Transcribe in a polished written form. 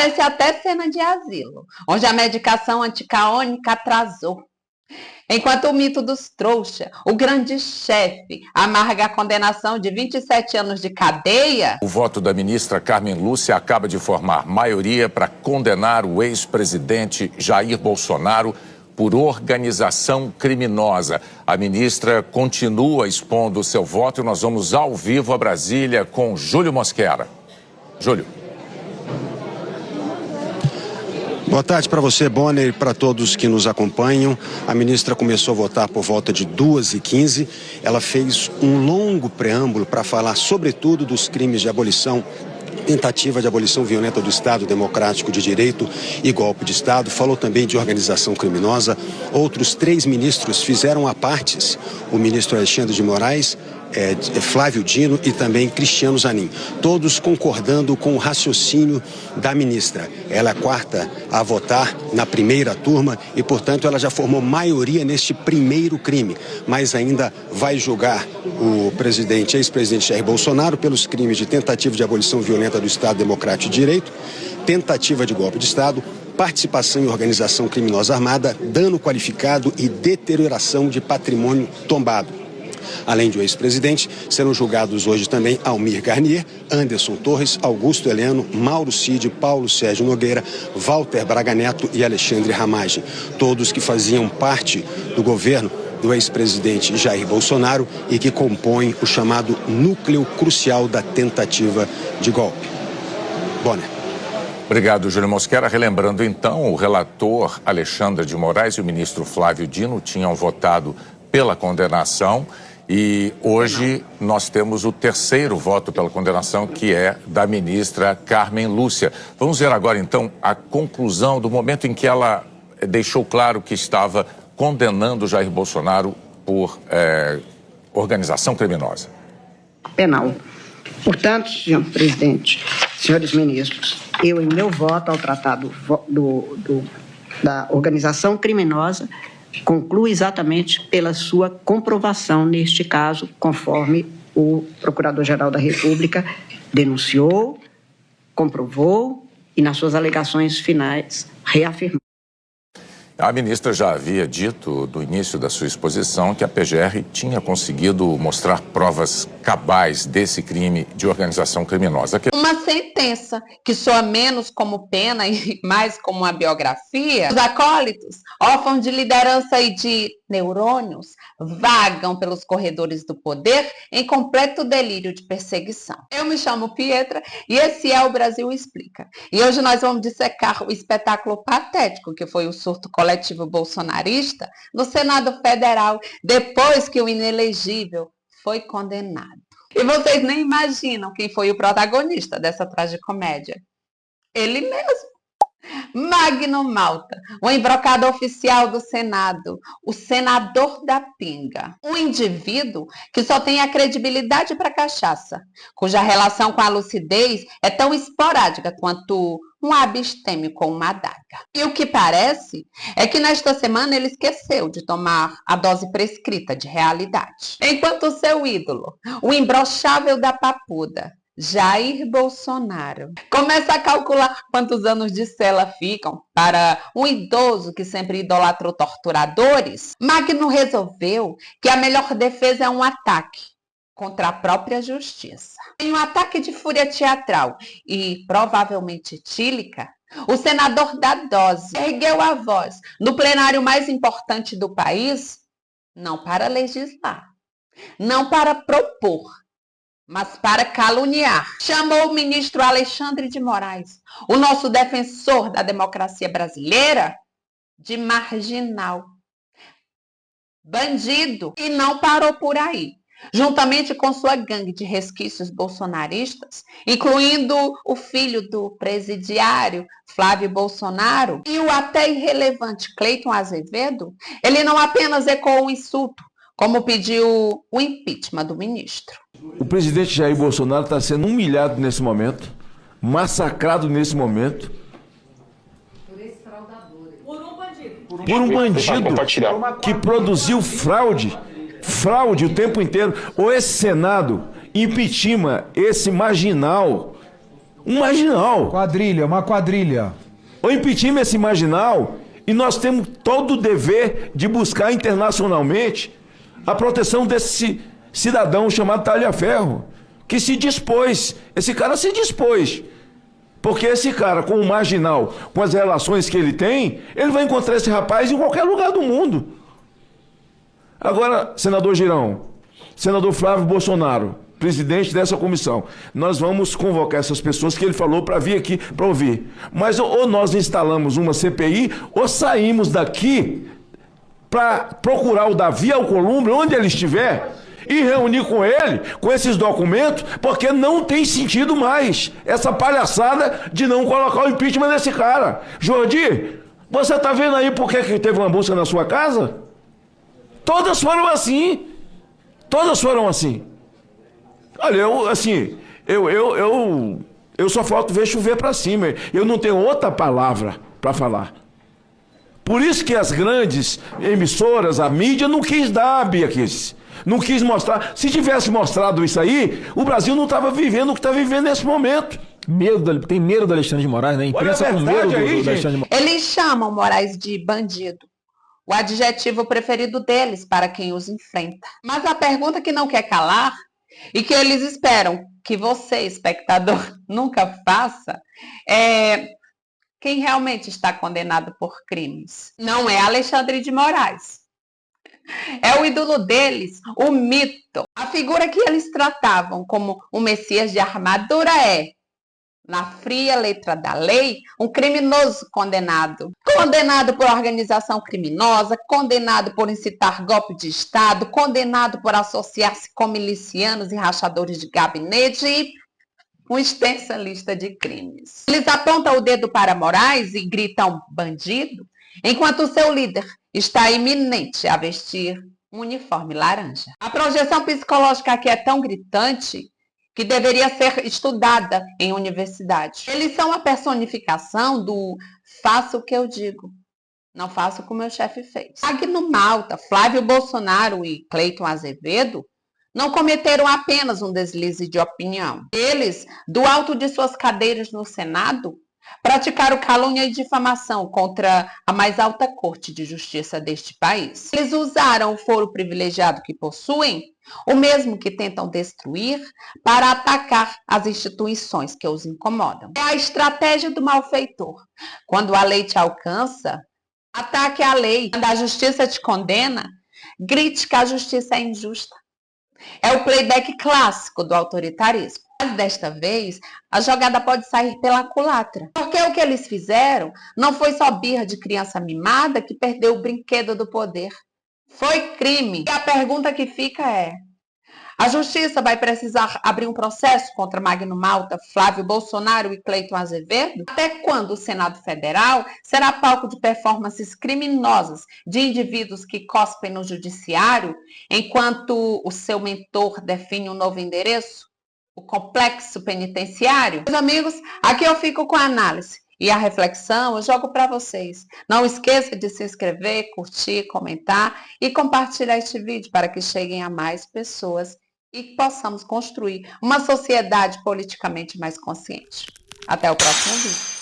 Parece até cena de asilo, onde a medicação anticaônica atrasou. Enquanto o mito dos trouxa, o grande chefe, amarga a condenação de 27 anos de cadeia... O voto da ministra Carmen Lúcia acaba de formar maioria para condenar o ex-presidente Jair Bolsonaro por organização criminosa. A ministra continua expondo o seu voto e nós vamos ao vivo a Brasília com Júlio Mosquera. Júlio. Boa tarde para você, Bonner, e para todos que nos acompanham. A ministra começou a votar por volta de 2h15. Ela fez um longo preâmbulo para falar, sobretudo, dos crimes de abolição, tentativa de abolição violenta do Estado Democrático de Direito e golpe de Estado. Falou também de organização criminosa. Outros 3 ministros fizeram apartes. O ministro Alexandre de Moraes, Flávio Dino e também Cristiano Zanin, todos concordando com o raciocínio da ministra. Ela é a 4ª a votar na primeira turma e, portanto, ela já formou maioria neste primeiro crime, mas ainda vai julgar o ex-presidente Jair Bolsonaro pelos crimes de tentativa de abolição violenta do Estado Democrático de Direito, tentativa de golpe de Estado, participação em organização criminosa armada, dano qualificado e deterioração de patrimônio tombado. Além do ex-presidente, serão julgados hoje também Almir Garnier, Anderson Torres, Augusto Heleno, Mauro Cid, Paulo Sérgio Nogueira, Walter Braga Neto e Alexandre Ramagem. Todos que faziam parte do governo do ex-presidente Jair Bolsonaro e que compõem o chamado núcleo crucial da tentativa de golpe. Bonner. Obrigado, Júlio Mosquera. Relembrando, então, o relator Alexandre de Moraes e o ministro Flávio Dino tinham votado pela condenação. E hoje nós temos o terceiro voto pela condenação, que é da ministra Carmen Lúcia. Vamos ver agora, então, a conclusão do momento em que ela deixou claro que estava condenando Jair Bolsonaro por organização criminosa. Penal. Portanto, senhor presidente, senhores ministros, eu, em meu voto ao tratado da organização criminosa, conclui exatamente pela sua comprovação neste caso, conforme o Procurador-Geral da República denunciou, comprovou e, nas suas alegações finais, reafirmou. A ministra já havia dito, no início da sua exposição, que a PGR tinha conseguido mostrar provas cabais desse crime de organização criminosa. Uma sentença que soa menos como pena e mais como uma biografia. Os acólitos, órfãos de liderança e de neurônios, vagam pelos corredores do poder em completo delírio de perseguição. Eu me chamo Pietra e esse é o Brasil Explica. E hoje nós vamos dissecar o espetáculo patético que foi o surto coletivo bolsonarista no Senado Federal, depois que o inelegível foi condenado. E vocês nem imaginam quem foi o protagonista dessa tragicomédia. Ele mesmo. Magno Malta, o embrocado oficial do Senado, o senador da pinga. Um indivíduo que só tem a credibilidade para cachaça, cuja relação com a lucidez é tão esporádica quanto um abstêmio com uma adaga. E o que parece é que nesta semana ele esqueceu de tomar a dose prescrita de realidade. Enquanto o seu ídolo, o imbrochável da papuda, Jair Bolsonaro, começa a calcular quantos anos de cela ficam para um idoso que sempre idolatrou torturadores, Magno resolveu que a melhor defesa é um ataque contra a própria justiça. Em um ataque de fúria teatral e provavelmente etílica, o senador da dose ergueu a voz no plenário mais importante do país, não para legislar, não para propor, mas para caluniar. Chamou o ministro Alexandre de Moraes, o nosso defensor da democracia brasileira, de marginal, bandido, e não parou por aí. Juntamente com sua gangue de resquícios bolsonaristas, incluindo o filho do presidiário Flávio Bolsonaro e o até irrelevante Cleiton Azevedo, ele não apenas ecoou o insulto, como pediu o impeachment do ministro. O presidente Jair Bolsonaro está sendo humilhado nesse momento, massacrado nesse momento. Por um bandido que produziu fraude o tempo inteiro. Ou esse Senado impeachment, esse marginal, Um marginal. Quadrilha, uma quadrilha. O impeachment é esse marginal e nós temos todo o dever de buscar internacionalmente a proteção desse cidadão chamado Talhaferro, que se dispôs, esse cara se dispôs. Porque esse cara, com o marginal, com as relações que ele tem, ele vai encontrar esse rapaz em qualquer lugar do mundo. Agora, senador Girão, senador Flávio Bolsonaro, presidente dessa comissão, nós vamos convocar essas pessoas que ele falou para vir aqui para ouvir. Mas ou nós instalamos uma CPI, ou saímos daqui para procurar o Davi Alcolumbre, onde ele estiver, e reunir com ele, com esses documentos, porque não tem sentido mais essa palhaçada de não colocar o impeachment nesse cara. Jordi, você tá vendo aí por que teve uma busca na sua casa? Todas foram assim. Todas foram assim. Olha, eu só falta ver chover para cima. Eu não tenho outra palavra para falar. Por isso que as grandes emissoras, a mídia, não quis dar, Bia Kicis. Não quis mostrar. Se tivesse mostrado isso aí, o Brasil não estava vivendo o que está vivendo nesse momento. Tem medo do Alexandre de Moraes, né? A imprensa com medo do Alexandre de Moraes. Eles chamam Moraes de bandido, o adjetivo preferido deles para quem os enfrenta. Mas a pergunta que não quer calar e que eles esperam que você, espectador, nunca faça é: quem realmente está condenado por crimes? Não é Alexandre de Moraes. É o ídolo deles, o mito. A figura que eles tratavam como um Messias de armadura é, na fria letra da lei, um criminoso condenado. Condenado por organização criminosa, condenado por incitar golpe de Estado, condenado por associar-se com milicianos e rachadores de gabinete e uma extensa lista de crimes. Eles apontam o dedo para Moraes e gritam bandido, enquanto o seu líder está iminente a vestir um uniforme laranja. A projeção psicológica aqui é tão gritante que deveria ser estudada em universidade. Eles são a personificação do faço o que eu digo, não faço o que o meu chefe fez. Magno Malta, Flávio Bolsonaro e Cleiton Azevedo não cometeram apenas um deslize de opinião. Eles, do alto de suas cadeiras no Senado, praticaram calúnia e difamação contra a mais alta corte de justiça deste país. Eles usaram o foro privilegiado que possuem, o mesmo que tentam destruir, para atacar as instituições que os incomodam. É a estratégia do malfeitor. Quando a lei te alcança, ataque a lei. Quando a justiça te condena, grite que a justiça é injusta. É o playback clássico do autoritarismo. Mas desta vez, a jogada pode sair pela culatra. Porque o que eles fizeram não foi só birra de criança mimada que perdeu o brinquedo do poder. Foi crime. E a pergunta que fica é: a justiça vai precisar abrir um processo contra Magno Malta, Flávio Bolsonaro e Cleiton Azevedo? Até quando o Senado Federal será palco de performances criminosas de indivíduos que cospem no judiciário, enquanto o seu mentor define um novo endereço? O complexo penitenciário? Meus amigos, aqui eu fico com a análise e a reflexão eu jogo para vocês. Não esqueça de se inscrever, curtir, comentar e compartilhar este vídeo para que cheguem a mais pessoas e possamos construir uma sociedade politicamente mais consciente. Até o próximo vídeo.